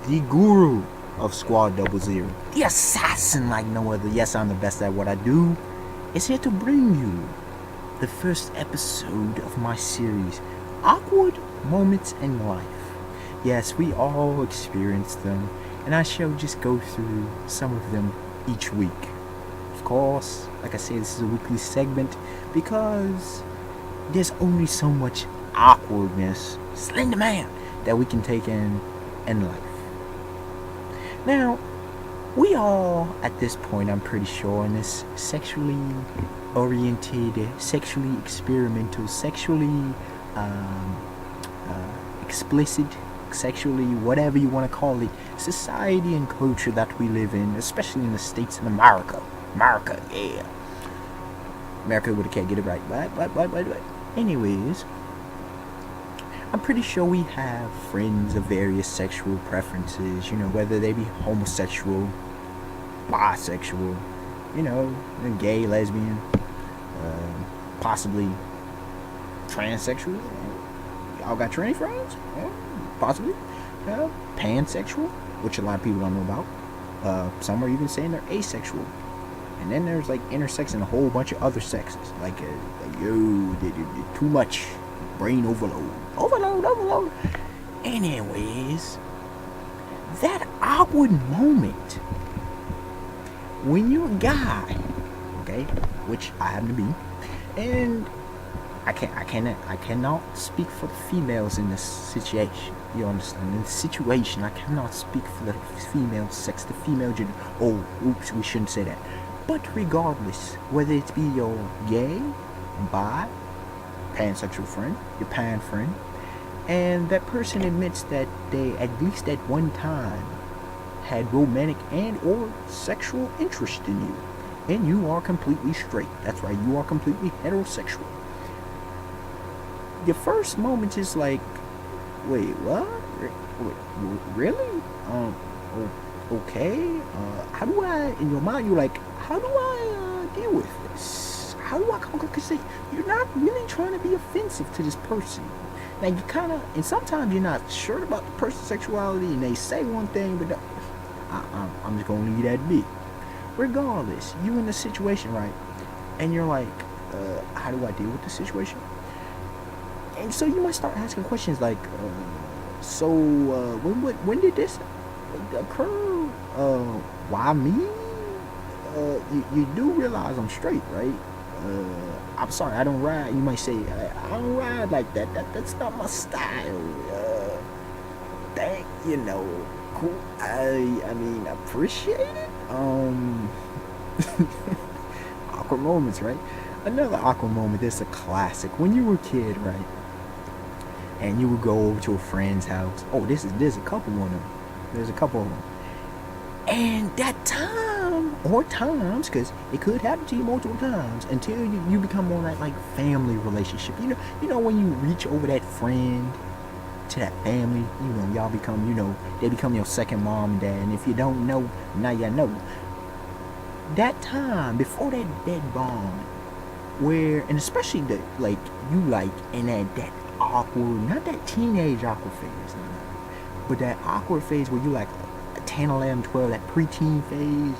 the guru of Squad Double Zero, the assassin like no other. Yes, I'm the best at what I do. Is here to bring you the first episode of my series, Awkward Moments in Life. Yes, we all experience them, and I shall just go through some of them each week. Of course, like I say, this is a weekly segment because there's only so much awkwardness, Slender Man, that we can take in life. Now, we all, at this point, I'm pretty sure, in this sexually oriented, sexually experimental, sexually explicit, sexually whatever you want to call it, society and culture that we live in, especially in the States in America. America, yeah. America would can't get it right. But. Anyways, I'm pretty sure we have friends of various sexual preferences, whether they be homosexual, bisexual, gay, lesbian, possibly transsexual. Y'all got tranny friends? Yeah, possibly. Pansexual, which a lot of people don't know about. Some are even saying they're asexual. And then there's like intersex and a whole bunch of other sexes. Like too much brain overload. Overload. Anyways, that awkward moment when you're a guy, okay, which I happen to be, and I cannot speak for the females in this situation. You understand? In this situation, I cannot speak for the female sex, the female gender. Oh, oops, we shouldn't say that. But regardless, whether it be your gay, bi, pansexual friend, your pan friend, and that person admits that they, at least at one time, had romantic and or sexual interest in you, and you are completely straight. That's right, you are completely heterosexual. Your first moment is like, wait, what? Wait, really? Okay. How do I? In your mind, you're like, how do I deal with this? How do I come? Because you're not really trying to be offensive to this person. Now you kind of, and sometimes you're not sure about the person's sexuality, and they say one thing, but I'm just gonna leave that be. Regardless, you in the situation, right? And you're like, how do I deal with the situation? And so you might start asking questions like, when did this occur? Why me? You do realize I'm straight, right? I'm sorry, I don't ride. You might say, I don't ride like that. That's not my style. Cool. I appreciate it. Awkward moments, right? Another awkward moment. This is a classic. When you were a kid, right? And you would go over to a friend's house. Oh, there's a couple of them. There's a couple of them. And that time, or times, because it could happen to you multiple times, until you become more like family relationship. You know when you reach over that friend to that family, y'all become, they become your second mom and dad. And if you don't know, now you know. That time, before that bond, where, and especially in that awkward, not that teenage awkward phase, but that awkward phase where you like 10, 11, 12, that preteen phase,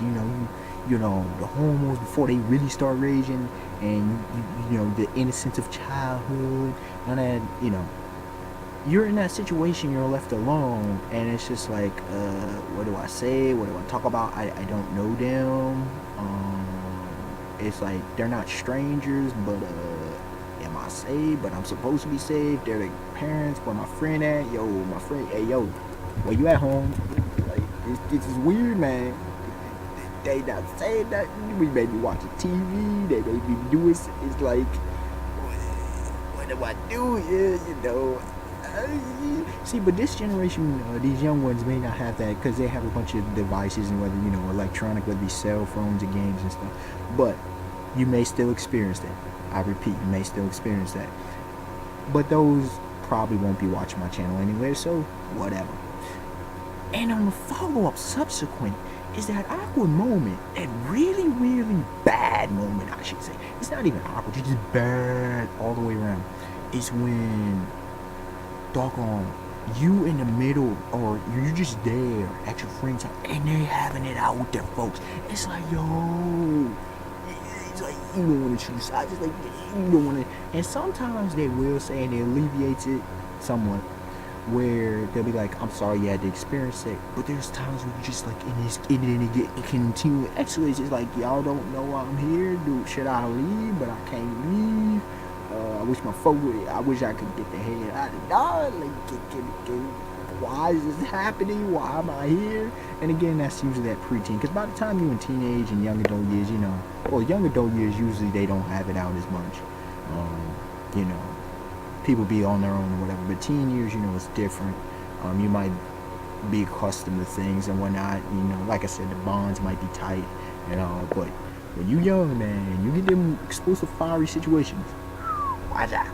the hormones before they really start raging, and the innocence of childhood, and that, you're in that situation, you're left alone, and it's just like, what do I say? What do I talk about? I don't know them. It's like they're not strangers, but am I saved? But I'm supposed to be saved. They're the parents, where my friend at? Yo, my friend, hey, yo, where you at home? Like, this is weird, man. They not saying nothing. We may be watching TV. They may be doing. It's like, what do I do here? See, but this generation, these young ones may not have that because they have a bunch of devices, and whether electronic, whether it be cell phones or games and stuff. But you may still experience that. I repeat, you may still experience that. But those probably won't be watching my channel anyway, so whatever. And on the follow-up subsequent is that awkward moment, that really, really bad moment, I should say. It's not even awkward, it's just bad all the way around. Is when doggone you in the middle, or you just there at your friend's house, and they having it out with their folks. It's like, yo, it's like you don't want to choose sides. It's like you don't want to. And sometimes they will say, and it alleviates it somewhat, where they'll be like, I'm sorry you had to experience it, but there's times when you just like, it continue. Actually, it's just like, y'all don't know why I'm here. Dude, should I leave? But I can't leave. I wish my folk would. I wish I could get the head out of Dodge. Like, get. Why is this happening? Why am I here? And again, that's usually that preteen. Because by the time you're in teenage and young adult years, young adult years, usually they don't have it out as much. You know, people be on their own or whatever. But teen years, it's different. You might be accustomed to things and whatnot. Like I said, the bonds might be tight and all. But when you young, man, you get them explosive, fiery situations. Watch out.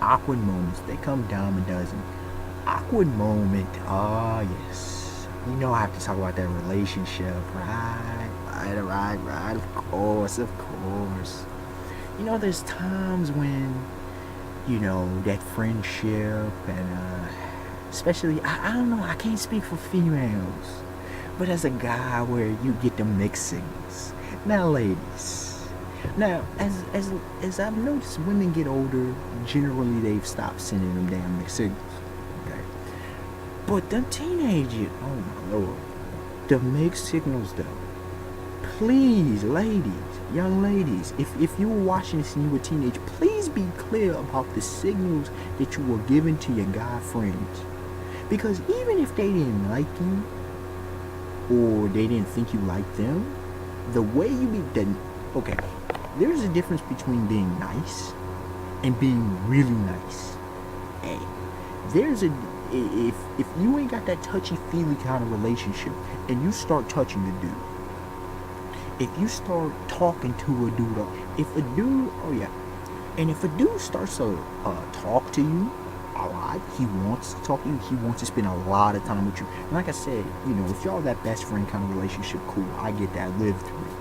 Awkward moments. They come dime a dozen. Awkward moment. Oh, yes. I have to talk about that relationship. Right. Of course. There's times when, that friendship and, especially, I don't know, I can't speak for females. But as a guy where you get the mixed signals. Now, ladies. Now, as I've noticed, women get older, generally they've stopped sending them damn mixed signals. Okay? But the teenagers, oh my lord, the mixed signals though. Please, ladies, young ladies, if you were watching this and you were a teenager, please be clear about the signals that you were giving to your guy friends. Because even if they didn't like you, or they didn't think you liked them, the way you be done. Okay, there's a difference between being nice and being really nice. Hey, if you ain't got that touchy-feely kind of relationship and you start touching the dude, if you start talking to a dude, if a dude starts to talk to you a lot, he wants to talk to you, he wants to spend a lot of time with you. And like I said, if y'all that best friend kind of relationship, cool, I get that, live through it.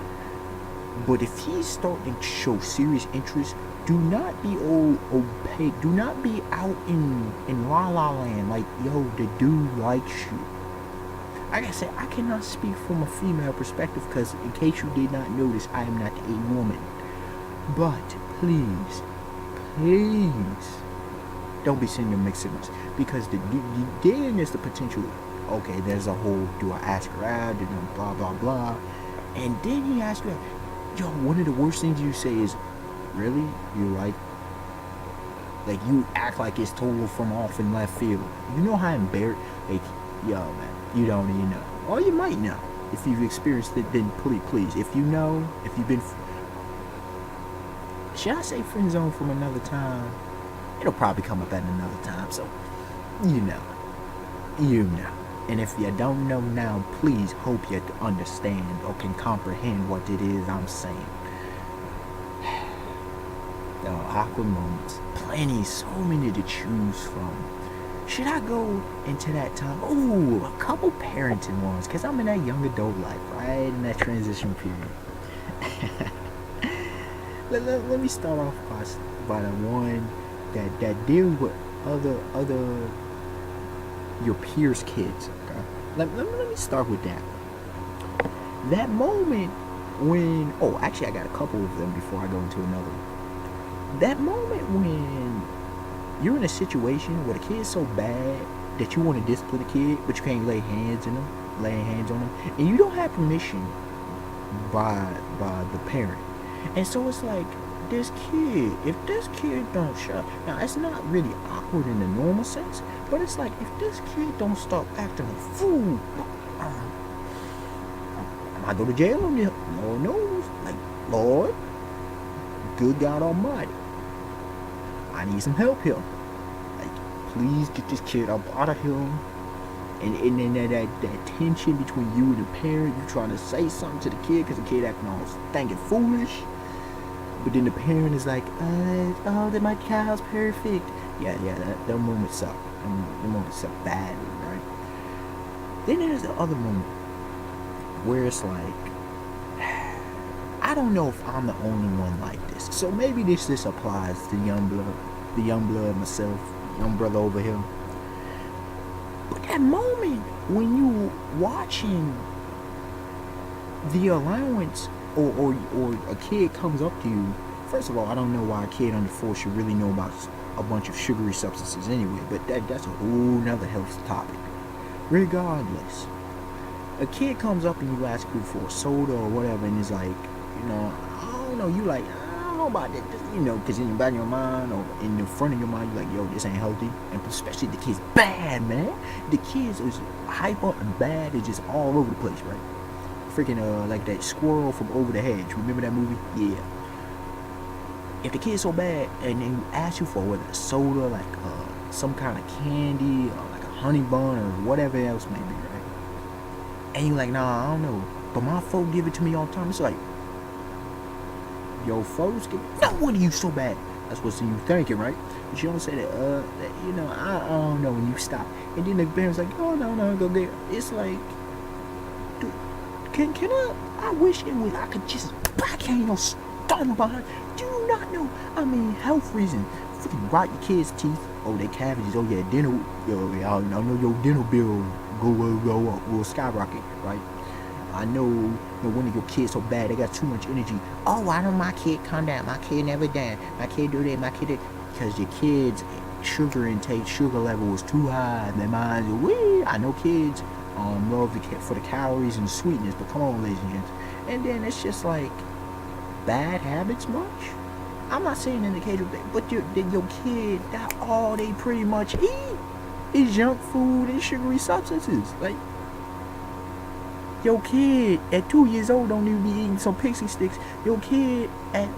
But if he's starting to show serious interest, do not be opaque. Do not be out in la la land like, yo, the dude likes you. Like I said, I cannot speak from a female perspective because in case you did not notice, I am not a woman. But please, don't be sending mixed signals, because then there's the potential. Okay, there's a whole, do I ask her out? Blah blah blah, and then he asks you. Yo, one of the worst things you say is, really? You like you act like it's total from off in left field. You know how embarrassed, like, yo, man, you don't even know. Or you might know. If you've experienced it, then please, if you know, if you've been, should I say friend zone from another time? It'll probably come up at another time, so, you know. And if you don't know now, please hope you understand or can comprehend what it is I'm saying. Awkward moments. Plenty, so many to choose from. Should I go into that time? Ooh, a couple parenting ones, because I'm in that young adult life, right? In that transition period. let me start off by the one that deals with other your peers' kids. Okay? Let me start with that. That moment when, actually I got a couple of them before I go into another one. That moment when you're in a situation where the kid's so bad that you want to discipline the kid, but you can't laying hands on them, and you don't have permission by the parent. And so it's like, if this kid don't shut up, now it's not really awkward in the normal sense, but it's like, if this kid don't stop acting a fool, I might go to jail on this. Lord knows. Like, Lord, good God Almighty, I need some help here. Like, please get this kid up out of here. And then that tension between you and the parent, you trying to say something to the kid because the kid acting all stinking foolish. But then the parent is like, that my child's perfect. Yeah, that moment suck. The moment suck badly, right? Then there's the other moment where it's like, I don't know if I'm the only one like this. So maybe this applies to the young blood myself. young brother over here. But that moment when you watching the allowance, or a kid comes up to you. First of all, I don't know why a kid under 4 should really know about a bunch of sugary substances anyway, but that's a whole nother health topic. Regardless, a kid comes up and you ask you for a soda or whatever, and it's like, I don't know, you like, I don't know about that, because in the back of your mind or in the front of your mind, you're like, yo, this ain't healthy. And especially the kid's bad, man. The kids is hyper and bad, it's just all over the place, right? Freaking like that squirrel from Over the Hedge. Remember that movie? Yeah. If the kid's so bad and then you ask you for whether a soda, like some kind of candy, or like a honey bun or whatever else may be, right? And you like, nah, I don't know, but my folks give it to me all the time. It's like, yo, folks give it. No wonder you so bad. That's what you thinking, right? But you don't say that. I don't know. When you stop, and then the parents like, oh no, go get it. It's like, dude, can I wish it was. I could just backhand your stomach behind. Do you not know? I mean, health reason. Freaking rot your kids' teeth. Oh, they cavities. Oh yeah, dental. Yo, I know your dental bill go up, will skyrocket, right? I know when your kids so bad, they got too much energy. Oh, why don't my kid calm down? My kid never done. My kid do that. My kid did. Because your kids' sugar intake, sugar level is too high. Their minds are weird. I know kids love for the calories and the sweetness, but come on, ladies and gents. And then it's just like bad habits much. I'm not saying in the case of that, but your kid, that all they pretty much eat is junk food and sugary substances. Like, your kid at 2 years old don't even be eating some pixie sticks. Your kid at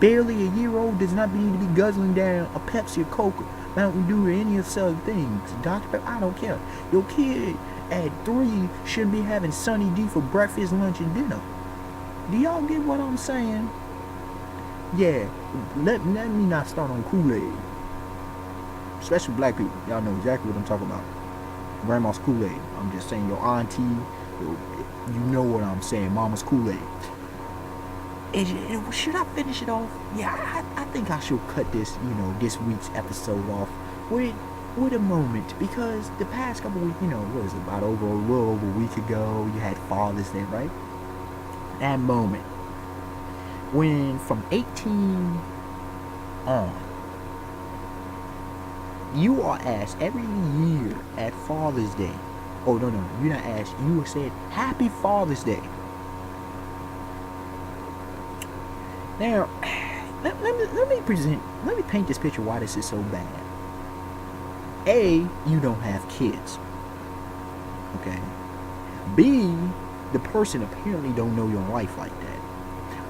barely a year old does not need to be guzzling down a Pepsi or Coke, Mountain Dew, or any of the other things. Dr. Pepper, I don't care. Your kid at 3 shouldn't be having Sunny D for breakfast, lunch, and dinner. Do y'all get what I'm saying? Yeah, let me not start on Kool-Aid. Especially black people. Y'all know exactly what I'm talking about. Grandma's Kool-Aid. I'm just saying your auntie, you know what I'm saying, mama's Kool-Aid. Should I finish it off? Yeah, I think I should cut this, this week's episode off with a moment, because the past couple weeks, what is it, about a little over a week ago, you had Father's Day, right? That moment when from 18 on, you are asked every year at Father's Day. Oh no, you're not asked. You were said Happy Father's Day. Now, let me paint this picture why this is so bad. A, you don't have kids. Okay. B, the person apparently don't know your life like that.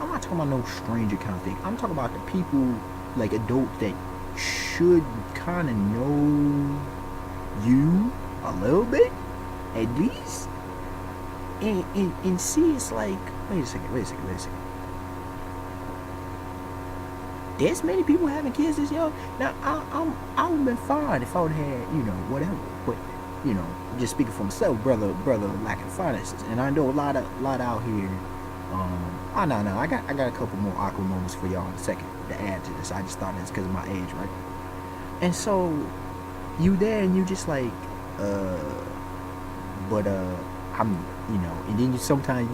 I'm not talking about no stranger kind of thing. I'm talking about the people, like adults, that should kind of know you a little bit, at least. And see, it's like, wait a second. There's many people having kids this young. Now, I would have been fine if I would have had, whatever. But, just speaking for myself, brother lacking finances. And I know a lot out here. No, I got a couple more awkward moments for y'all in a second to add to this. I just thought it's because of my age, right? And so, you there and you just like, I'm, and then sometimes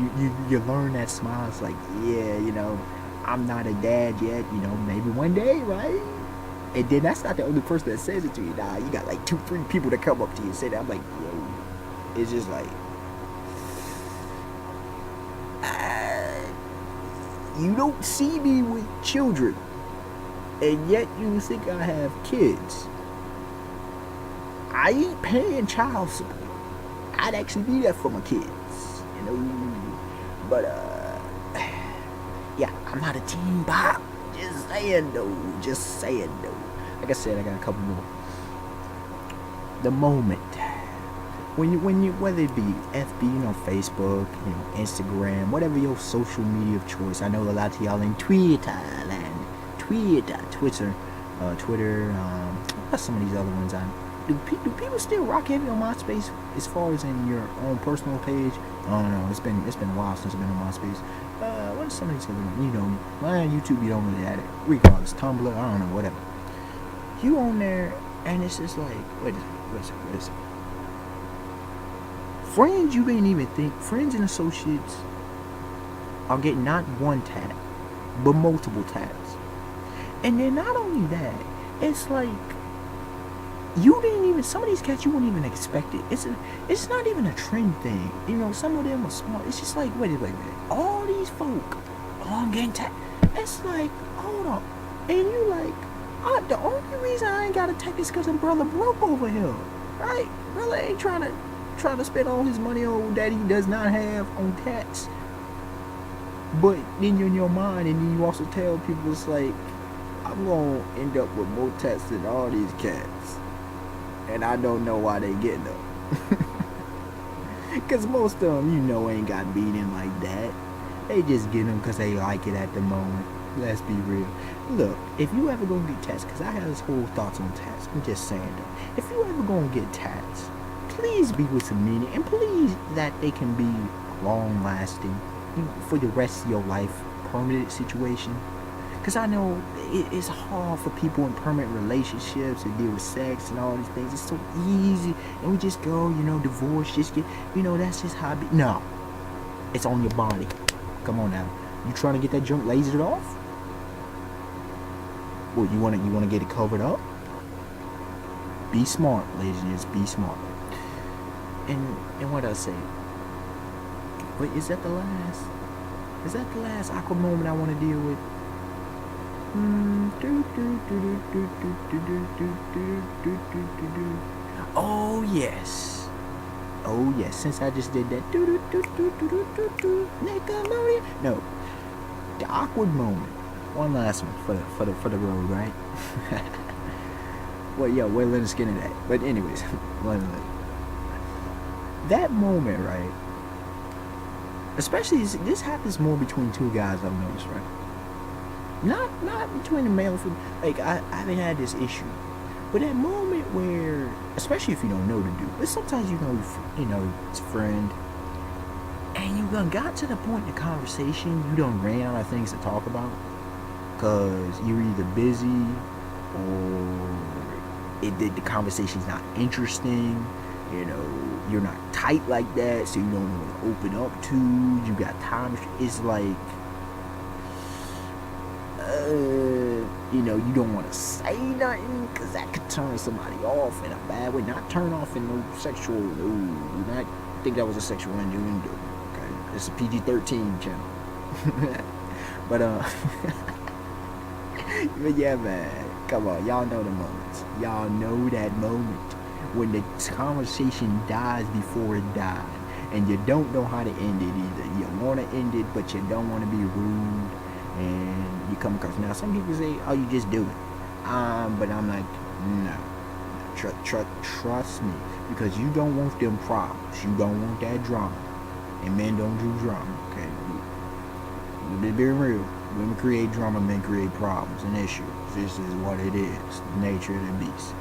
you learn that smile. It's like, yeah, I'm not a dad yet, maybe one day, right? And then that's not the only person that says it to you. Nah, you got like 2-3 people that come up to you and say that. I'm like, yo, it's just like, you don't see me with children, and yet you think I have kids. I ain't paying child support. I'd actually be there for my kids, but yeah, I'm not a teen pop. Just saying though. Like I said, I got a couple more. The moment when you whether it be FB, Facebook, Instagram, whatever your social media of choice. I know a lot of y'all in Twitter, what's some of these other ones on? Do people still rock heavy on MySpace as far as in your own personal page? I don't know. It's been a while since I've been on MySpace. What are some of these other ones? YouTube, you don't really have it. Regardless, Tumblr, I don't know, whatever. You on there, And it's just like, wait a second. Friends you didn't even think, friends and associates are getting not one tat, but multiple tats. And then not only that, it's like, you didn't even, some of these cats you wouldn't even expect it. It's not even a trend thing. You know, some of them are smart. It's just like, wait a minute. All these folk, I'm getting tat. It's like, hold on. And you like, the only reason I ain't got a tat is because I'm brother broke over here. Right? Brother ain't trying to spend all his money on that he does not have on tats. But then you're in your mind, and then you also tell people, it's like, I'm gonna end up with more tats than all these cats, and I don't know why they getting them. Cause most of them, you know, ain't got beaten like that. They just get them cause they like it at the moment. Let's be real. Look, if you ever gonna get tats, cause I have this whole thoughts on tats. I'm just saying though, if you ever gonna get tats, please be with some meaning, and please that they can be long lasting, for the rest of your life, permanent situation. Because I know it's hard for people in permanent relationships to deal with sex and all these things. It's so easy, and we just go, divorce, just get, that's just how it be. No, it's on your body. Come on now, you trying to get that junk lasered off? Well, you wanna get it covered up? Be smart, ladies and gents. Be smart. And what I say? Wait, is that the last awkward moment I want to deal with? Oh yes. Since I just did that, no, the awkward moment. One last one for the road, right? Well, yeah, we're letting us get into that. But anyways, that moment, right? Especially this happens more between two guys, I've noticed, right? Not between the male and female. Like I haven't had this issue, but that moment where, especially if you don't know the dude, but sometimes it's a friend, and you done got to the point in the conversation, you done ran out of things to talk about, cause you're either busy or the conversation's not interesting. You're not tight like that, so you don't know what to open up to. You got time. It's like, you don't want to say nothing, because that could turn somebody off in a bad way. Not turn off in no sexual, not think that was a sexual innuendo. Okay, it's a PG-13 channel. But but yeah, man, come on, y'all know the moments. Y'all know that moment when the conversation dies before it died, and you don't know how to end it either. You want to end it, but you don't want to be rude, and you come across. Now, some people say, "Oh, you just do it," but I'm like, no. Trust me, because you don't want them problems. You don't want that drama, and men don't do drama. Okay, we'll be real. Women create drama, men create problems and issues. This is what it is. The nature of the beast.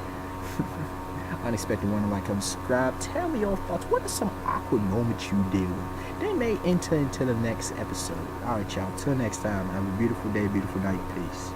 Unexpected one, like, subscribe. Tell me your thoughts. What are some awkward moments you deal with? They may enter into the next episode. Alright, y'all. Till next time. Have a beautiful day, beautiful night. Peace.